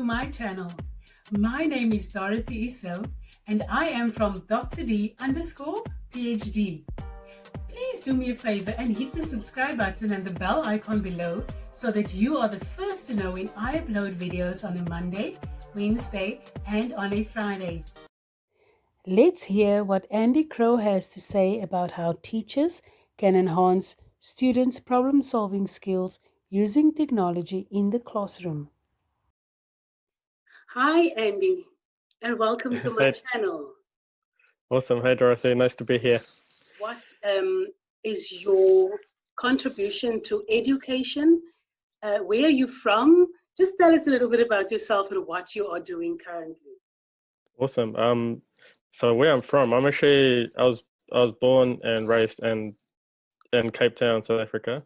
my channel. My name is Dorothy Isso and I am from Dr. D underscore PhD. Please do me a favor and hit the subscribe button and the bell icon below so that you are the first to know when I upload videos on a Monday, Wednesday and on a Friday. Let's hear what Andy Crowe has to say about how teachers can enhance students' problem-solving skills using technology in the classroom. Hi, Andy, and welcome to my Hey, channel. awesome. Hey, Dorothy. Nice to be here. What is your contribution to education? Where are you from? Just tell us a little bit about yourself and what you are doing currently. Awesome. So where I'm from, I was born and raised in Cape Town, South Africa,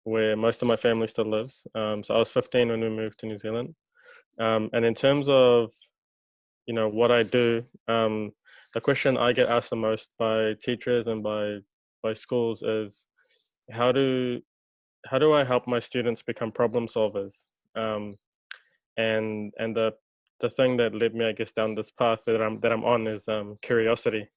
where most of my family still lives. So I was 15 when we moved to New Zealand. And in terms of what I do, the question I get asked the most by teachers and by schools is how do I help my students become problem solvers? Um, and the thing that led me, I guess, down this path that I'm on is curiosity.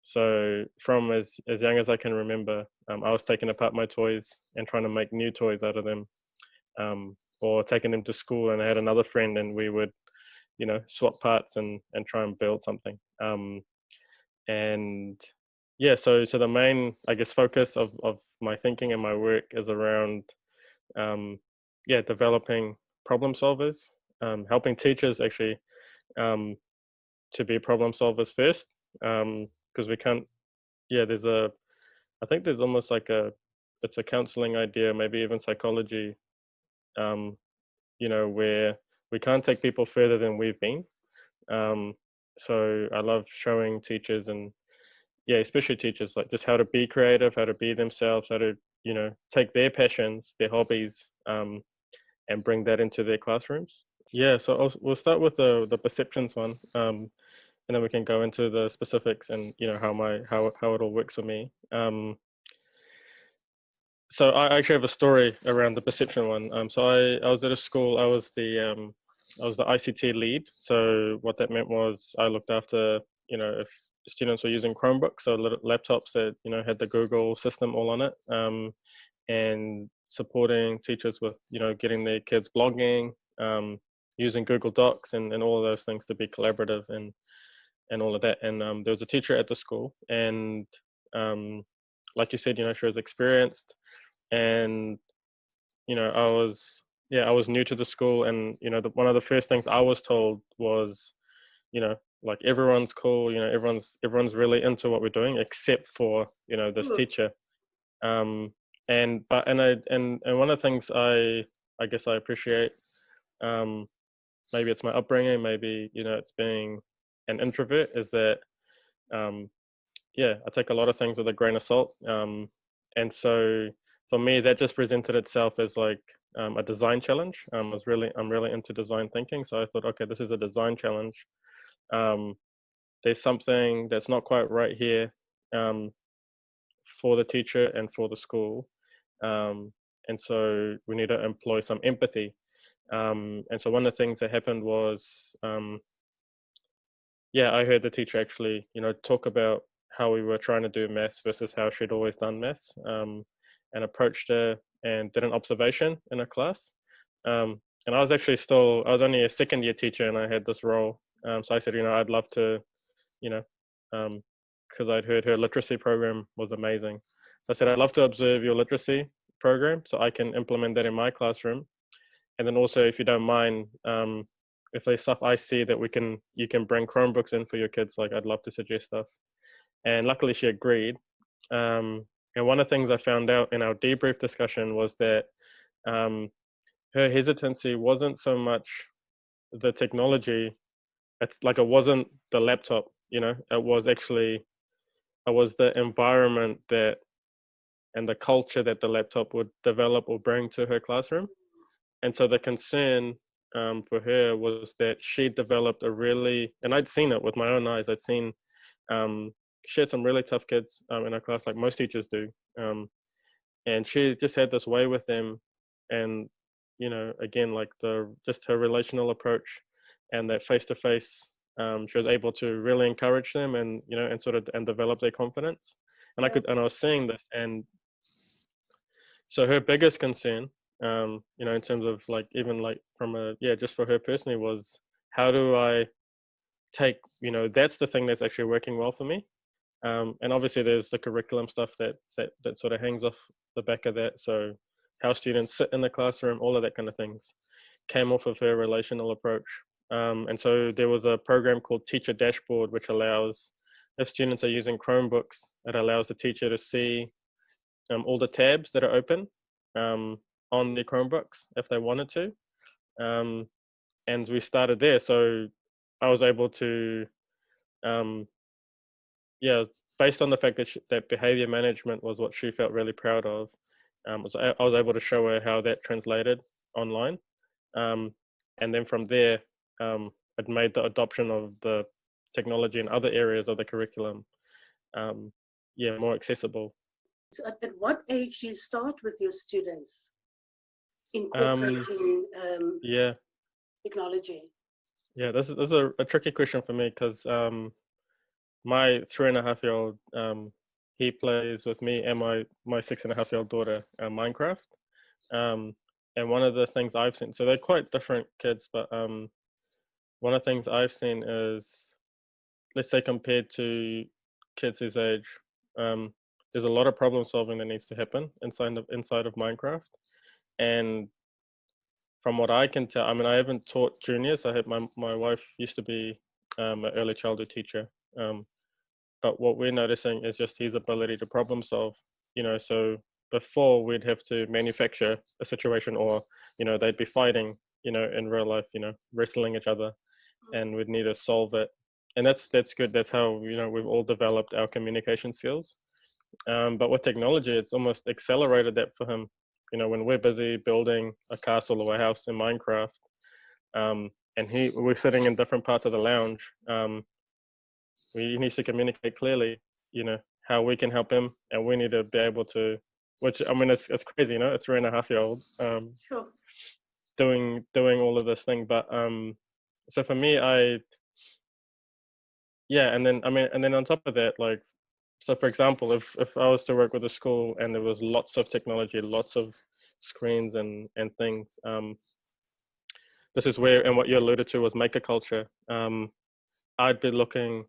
So from as young as I can remember, I was taking apart my toys and trying to make new toys out of them, or taking them to school. And I had another friend, and we would, swap parts and try and build something. And yeah, so the main, I guess, focus of my thinking and my work is around developing problem solvers, helping teachers actually to be problem solvers first, because we can't. Yeah, I think there's almost like it's a counseling idea, maybe even psychology, um, where we can't take people further than we've been. Um, so I love showing teachers and especially teachers, like just how to be creative, how to be themselves, how to take their passions, their hobbies, and bring that into their classrooms. Yeah, so we'll start with the perceptions one, and then we can go into the specifics and how it all works for me. So I actually have a story around the perception one. So I was at a school. I was the ICT lead. So what that meant was I looked after if students were using Chromebooks, so little laptops that had the Google system all on it, and supporting teachers with getting their kids blogging, using Google Docs and all of those things to be collaborative and all of that. And there was a teacher at the school, and like you said, she was experienced, and I was new to the school, and one of the first things I was told was, like, everyone's cool, everyone's really into what we're doing except for this teacher. And one of the things I guess I appreciate, maybe it's my upbringing, maybe it's being an introvert, is that I take a lot of things with a grain of salt, and so for me that just presented itself as like a design challenge. I'm really into design thinking, so I thought, okay, this is a design challenge. There's something that's not quite right here, for the teacher and for the school, and so we need to employ some empathy. And so one of the things that happened was, I heard the teacher actually, talk about how we were trying to do maths versus how she'd always done maths, and approached her and did an observation in a class. And I was only a second year teacher, and I had this role. So I said, I'd love to, because I'd heard her literacy program was amazing. So I said, I'd love to observe your literacy program so I can implement that in my classroom. And then also, if you don't mind, if there's stuff I see that you can bring Chromebooks in for your kids, like, I'd love to suggest stuff. And luckily she agreed. And one of the things I found out in our debrief discussion was that her hesitancy wasn't so much the technology. It's like, it wasn't the laptop, it was the environment and the culture that the laptop would develop or bring to her classroom. And so the concern for her was that she developed and I'd seen it with my own eyes. I'd seen, she had some really tough kids in her class, like most teachers do. And she just had this way with them. And, again, like just her relational approach and that face-to-face, she was able to really encourage them and, and sort of, and develop their confidence. And I was seeing this, and so her biggest concern, in terms of like, even like from just for her personally, was how do I take, that's the thing that's actually working well for me. And obviously there's the curriculum stuff that sort of hangs off the back of that. So how students sit in the classroom, all of that kind of things came off of her relational approach. And so there was a program called Teacher Dashboard, which allows, if students are using Chromebooks, it allows the teacher to see all the tabs that are open on their Chromebooks if they wanted to. And we started there. So I was able to, based on the fact that that behavior management was what she felt really proud of, I was able to show her how that translated online. And then from there, it made the adoption of the technology in other areas of the curriculum, more accessible. So at what age do you start with your students incorporating technology? Yeah, this is a tricky question for me, because my 3.5-year-old, he plays with me and my 6.5-year-old daughter Minecraft. And one of the things I've seen, so they're quite different kids, but one of the things I've seen is, let's say compared to kids his age, there's a lot of problem solving that needs to happen inside of Minecraft. And from what I can tell, I mean, I haven't taught juniors. My wife used to be an early childhood teacher. But what we're noticing is just his ability to problem solve, so before we'd have to manufacture a situation, or, they'd be fighting, in real life, wrestling each other, and we'd need to solve it. And that's good. That's how, we've all developed our communication skills. But with technology, it's almost accelerated that for him. When we're busy building a castle or a house in Minecraft, and we're sitting in different parts of the lounge, we need to communicate clearly, how we can help him, and we need to be able to, which, I mean, it's crazy, a 3.5-year-old Sure. doing all of this thing. But so for me, and then on top of that, like, so for example, if I was to work with a school and there was lots of technology, lots of screens and things, this is where, and what you alluded to was maker culture. I'd be looking,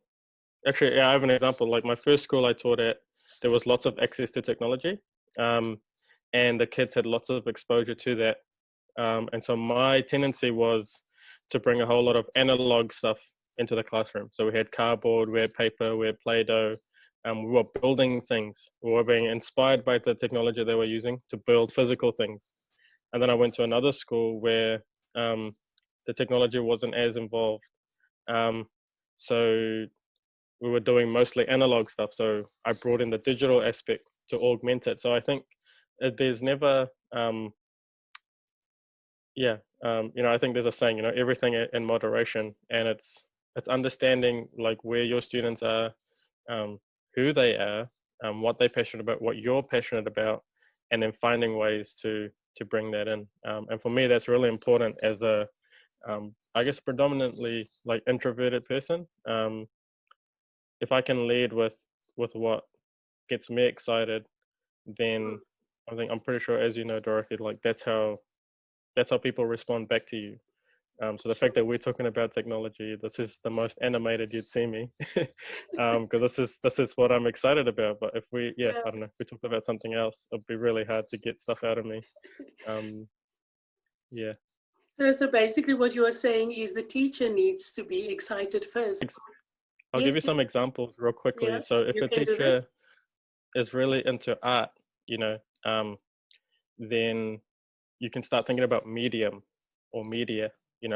actually, I have an example. Like my first school I taught at, there was lots of access to technology, and the kids had lots of exposure to that. And so my tendency was to bring a whole lot of analog stuff into the classroom. So we had cardboard, we had paper, we had Play-Doh. We were building things. We were being inspired by the technology they were using to build physical things. And then I went to another school where the technology wasn't as involved. So we were doing mostly analog stuff. So I brought in the digital aspect to augment it. So I think there's never, I think there's a saying, everything in moderation, and it's understanding like where your students are, who they are, what they're passionate about, what you're passionate about, and then finding ways to bring that in. And for me, that's really important as a, I guess, predominantly like introverted person. If I can lead with what gets me excited, then I'm pretty sure, as you know, Dorothy, like that's how people respond back to you. So the fact that we're talking about technology, this is the most animated you'd see me, because this is what I'm excited about. But if I don't know, if we talked about something else, it'd be really hard to get stuff out of me. So basically what you are saying is the teacher needs to be excited first. I'll give you some examples real quickly. Yeah, so if a teacher is really into art, then you can start thinking about medium or media.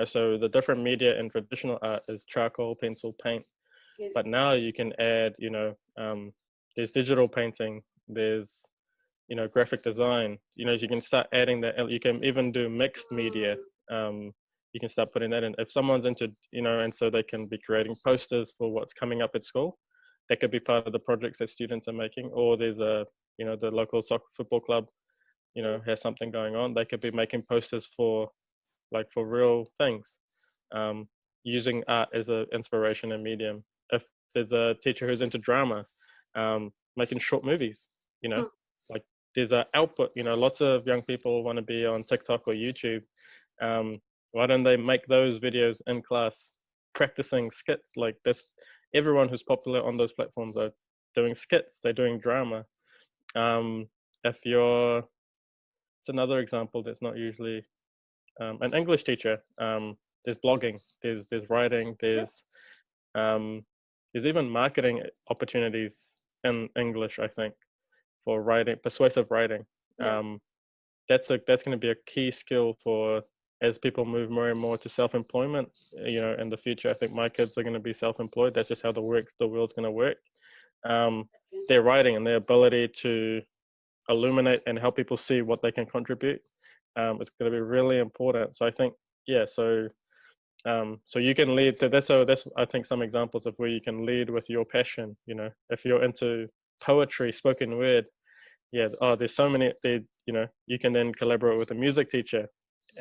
So the different media in traditional art is charcoal, pencil, paint. Yes. But now you can add, there's digital painting, there's, graphic design. You can start adding that. You can even do mixed media. You can start putting that in. If someone's into, and so they can be creating posters for what's coming up at school. That could be part of the projects that students are making. Or there's the local soccer football club. you know, has something going on. They could be making posters for real things, using art as an inspiration and medium. If there's a teacher who's into drama, making short movies, you know, like there's an output, you know, lots of young people want to be on TikTok or YouTube. Why don't they make those videos in class, practicing skits? Like this, everyone who's popular on those platforms are doing skits, they're doing drama. If you're, it's another example that's not usually an English teacher. There's blogging, there's writing, there's even marketing opportunities in English, I think, for writing, persuasive writing. That's going to be a key skill for as people move more and more to self-employment. You know, in the future, I think my kids are going to be self-employed. That's just how the world's going to work. Their writing and their ability to illuminate and help people see what they can contribute, it's going to be really important. So I think, yeah, so you can lead to that's I think some examples of where you can lead with your passion. You know, if you're into poetry, spoken word, there's so many, you know, you can then collaborate with a music teacher,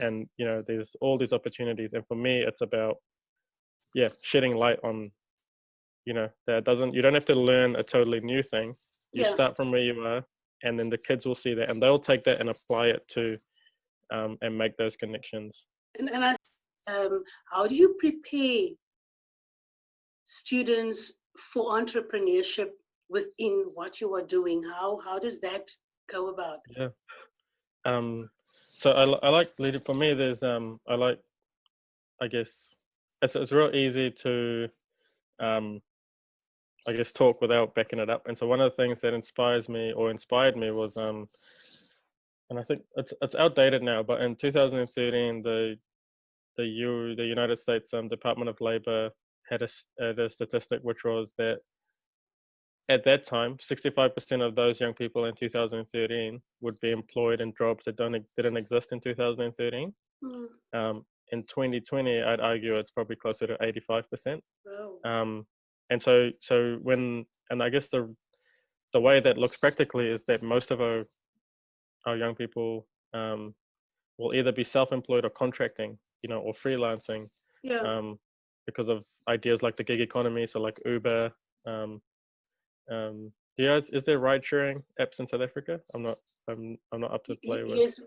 and you know, there's all these opportunities. And for me, it's about shedding light on, you know, you don't have to learn a totally new thing. You start from where you are, and then the kids will see that and they'll take that and apply it to and make those connections. And how do you prepare students for entrepreneurship within what you are doing? How does that go about? So I like leading. For me, there's I guess it's real easy to I guess talk without backing it up. And so one of the things that inspired me was and I think it's outdated now, but in 2013 the United States Department of Labor had a statistic which was that at that time 65% of those young people in 2013 would be employed in jobs that didn't exist in 2013. In 2020, I'd argue it's probably closer to 85%. Wow. And so I guess the way that looks practically is that most of our young people will either be self-employed or contracting, you know, or freelancing, because of ideas like the gig economy. So like Uber, is there ride sharing apps in South Africa? I'm not up to play with. Yes,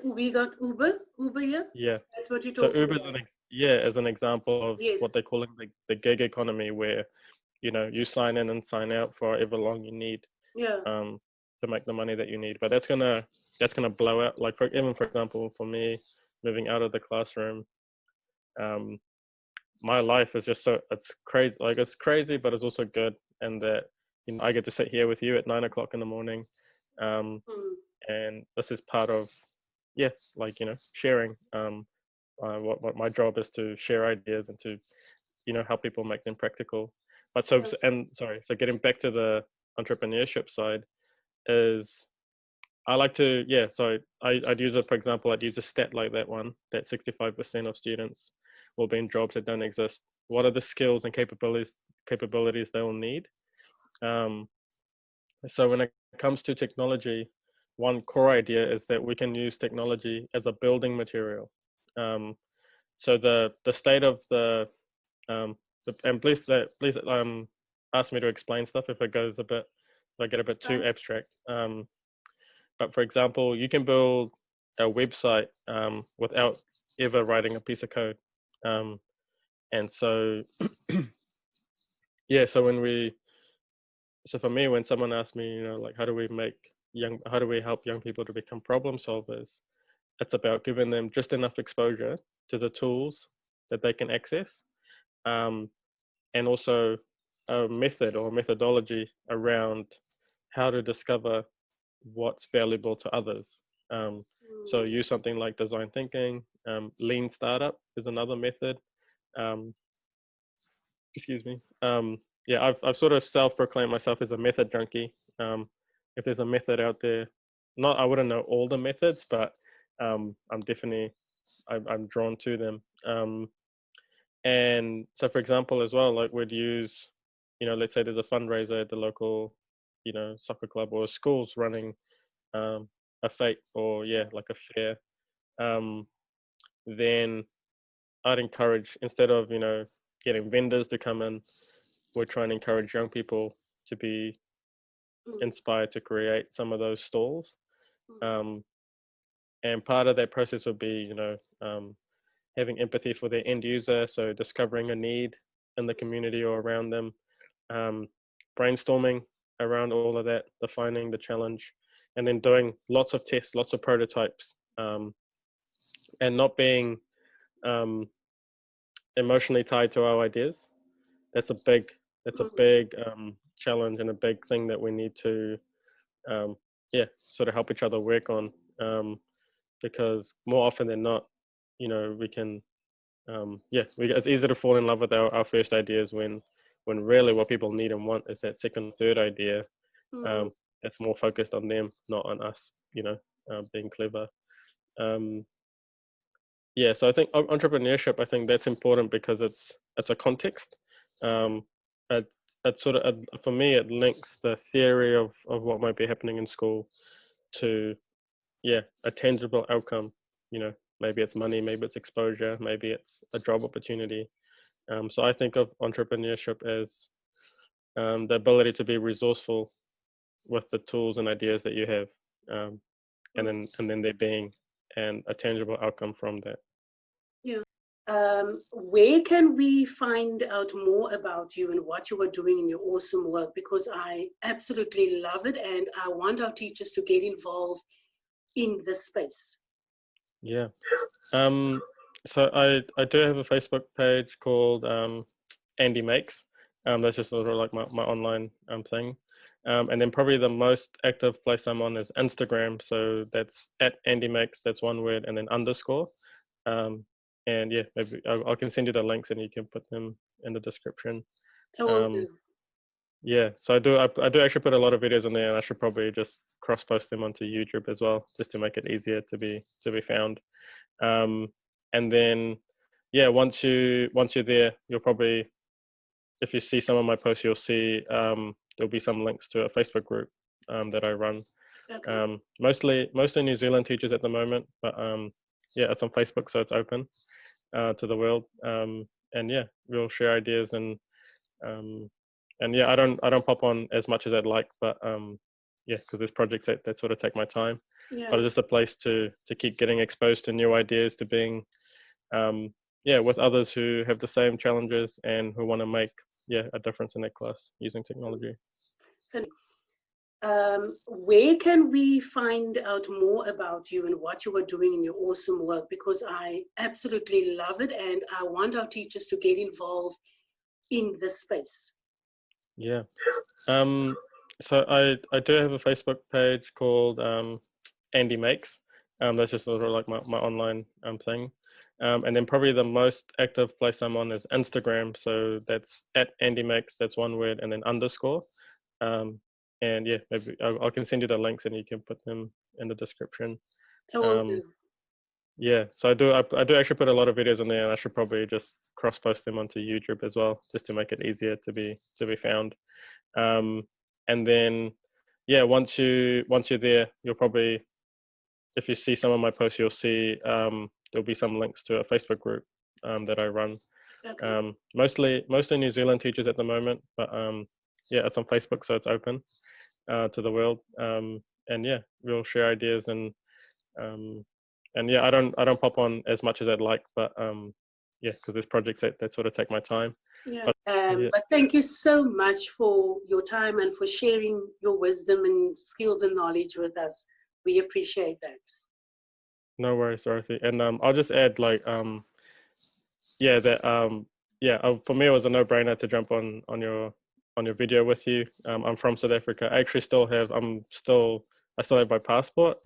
we got Uber here. Yeah. That's what you're So talking Uber's about. as an example of what they're calling the gig economy, where, you know, you sign in and sign out for however long you need. To make the money that you need. But that's gonna blow out. Like for example, for me, moving out of the classroom, my life is just it's crazy. Like it's crazy, but it's also good. And that, you know, I get to sit here with you at 9 o'clock in the morning. And this is part of, like, you know, sharing. What my job is to share ideas and to, you know, help people make them practical. But so getting back to the entrepreneurship side, is I like to, so I'd use it, for example, I'd use a stat like that one, that 65% of students will be in jobs that don't exist. What are the skills and capabilities they will need? So when it comes to technology, one core idea is that we can use technology as a building material. So the state of and please ask me to explain stuff if it goes if I get a bit too abstract. But for example, you can build a website without ever writing a piece of code. And so, so for me, when someone asks me, you know, like, how do we help young people to become problem solvers? It's about giving them just enough exposure to the tools that they can access, and also a method or methodology around how to discover what's valuable to others. So use something like design thinking. Lean startup is another method. Excuse me. I've sort of self-proclaimed myself as a method junkie. If there's a method out there, I wouldn't know all the methods, but I'm definitely I'm drawn to them. And so, for example, as well, like we'd use, you know, let's say there's a fundraiser at the local, you know, soccer club or schools running a fete or like a fair, then I'd encourage, instead of getting vendors to come in, we're trying to encourage young people to be inspired to create some of those stalls. And part of that process would be having empathy for their end user, so discovering a need in the community or around them, brainstorming around all of that, defining the challenge, and then doing lots of tests, lots of prototypes, and not being emotionally tied to our ideas. That's a big challenge and a big thing that we need to sort of help each other work on, because more often than not, we can it's easy to fall in love with our first ideas when really what people need and want is that second, third idea that's more focused on them, not on us, being clever. So I think entrepreneurship, I think that's important because it's a context. It sort of, for me, it links the theory of what might be happening in school to a tangible outcome. Maybe it's money, maybe it's exposure, maybe it's a job opportunity. So I think of entrepreneurship as the ability to be resourceful with the tools and ideas that you have, and then there being a tangible outcome from that. Where can we find out more about you and what you are doing in your awesome work? Because I absolutely love it, and I want our teachers to get involved in this space. Yeah. So I do have a Facebook page called Andy Makes. That's just sort of like my online thing. And then probably the most active place I'm on is Instagram. So that's at Andy Makes. That's one word and then underscore. And maybe I can send you the links and you can put them in the description. I will do. Yeah, so I do actually put a lot of videos on there, and I should probably just cross post them onto YouTube as well, just to make it easier to be found. And then once you're there, you'll probably, if you see some of my posts, you'll see there'll be some links to a Facebook group that I run. Okay. Mostly New Zealand teachers at the moment, but it's on Facebook, so it's open to the world. And we'll share ideas and I don't pop on as much as I'd like, but because there's projects that sort of take my time. But it's just a place to keep getting exposed to new ideas, to being with others who have the same challenges and who want to make a difference in their class using technology. Where can we find out more about you and what you are doing in your awesome work? Because I absolutely love it, and I want our teachers to get involved in this space. Yeah. So I do have a Facebook page called Andy Makes. That's just sort of like my online thing. And then probably the most active place I'm on is Instagram. So that's at Andy Makes. That's one word and then underscore. And maybe I can send you the links and you can put them in the description. I will do. Yeah, so I do actually put a lot of videos on there, and I should probably just cross post them onto YouTube as well, just to make it easier to be found. And then once you're there, you'll probably, if you see some of my posts, you'll see there'll be some links to a Facebook group that I run. Okay. Mostly New Zealand teachers at the moment, but it's on Facebook, so it's open to the world. And we'll share ideas and I don't pop on as much as I'd like, but because there's projects that sort of take my time. But thank you so much for your time and for sharing your wisdom and skills and knowledge with us. We appreciate that. No worries, Dorothy. And I'll just add, like, for me it was a no-brainer to jump on your video with you. I'm from South Africa. I actually still have my passport.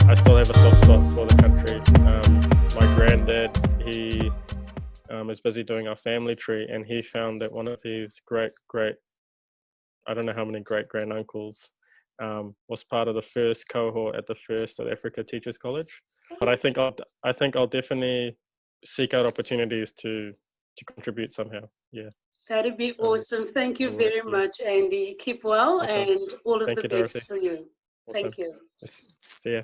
I still have a soft spot for the country. My granddad, he is busy doing our family tree, and he found that one of his great, I don't know how many great uncles was part of the first cohort at the first South Africa Teachers College. But I think I'll definitely seek out opportunities to contribute somehow. Yeah. That'd be awesome. Thank you very much, Andy. Keep well, awesome. And all of the best for you. Awesome. Thank you. See ya.